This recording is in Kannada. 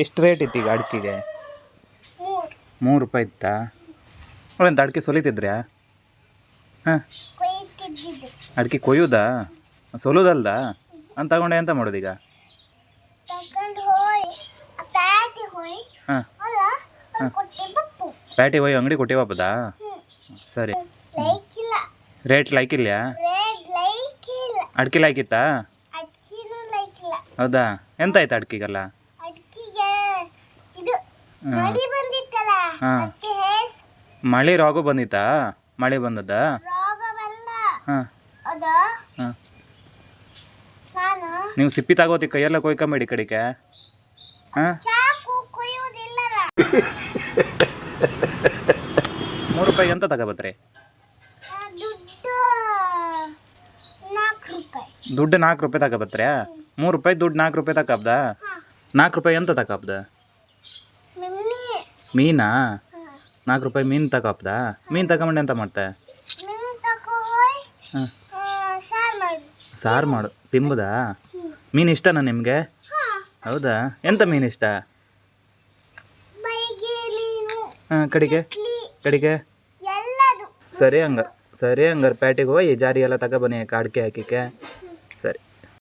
ಎಷ್ಟು ರೇಟ್ ಇತ್ತು ಈಗ ಅಡಿಕೆಗೆ? 3 ರೂಪಾಯಿ ಇತ್ತಾ? ಒಳ್ಳೆಂತ ಅಡಿಕೆ ಸೊಲಿತಿದ್ರ್ಯಾ? ಹಾಂ, ಅಡಿಕೆ ಕೊಯ್ಯೋದಾ? ಸೊಲೋದಲ್ದ ಅಂತ ತಗೊಂಡೆ ಎಂತ ಮಾಡೋದು ಈಗ? ಹಾಂ ಹಾಂ, ಪ್ಯಾಟಿ ಹೋಗಿ ಅಂಗಡಿ ಕೊಟ್ಟಿ ಬಾಪದಾ? ಸರಿ. ರೇಟ್ ಲೈಕ್ ಇಲ್ಲ? ಅಡಿಕೆ ಲೈಕ್ ಇತ್ತಾ? ಹೌದಾ? ಎಂತ ಆಯ್ತು ಅಡಿಕೆಗೆಲ್ಲ? ಹಾಂ, ಮಳೆ ರೋಗ ಬಂದಿತ್ತಾ? ಮಳೆ ಬಂದದ್ದ? ಹಾಂ ಹಾಂ, ನೀವು ಸಿಪ್ಪಿ ತಗೋತಿ ಕೈಯೆಲ್ಲ ಕೊಯ್ಕೊಂಬೇಡಿ ಕಡೆಗೆ. ಹಾಂ, 3 ರೂಪಾಯಿಗೆ ಎಂತ ತಗೋಬತ್ರಿ? ದುಡ್ಡು 4 ರೂಪಾಯಿ ತಗೋಬತ್ರ್ಯಾ? 3 ರೂಪಾಯಿ ದುಡ್ಡು 4 ರೂಪಾಯಿ ತಗೋಬ್ದ? 4 ರೂಪಾಯಿ ಎಂತ ತಗೋಬ್ದ? ಮೀನಾ? 4 ರೂಪಾಯಿ ಮೀನು ತಗೋಬ್ದ? ಮೀನು ತಗೊಂಡು ಎಂತ ಮಾಡ್ತೆ? ಹಾಂ, ಸಾರು ಮಾಡು ತಿಂಬುದಾ? ಮೀನು ಇಷ್ಟನಾ ನಿಮಗೆ? ಹೌದಾ? ಎಂತ ಮೀನು ಇಷ್ಟ? ಹಾಂ, ಕಡೆಗೆ ಸರಿ ಹಂಗಾರೆ ಪ್ಯಾಟಿಗೆ ಹೋಗಿ ಜಾರಿ ಎಲ್ಲ ತಗೊಬನ್ನಿ ಅಡಿಕೆ ಹಾಕಿಕ್ಕೆ.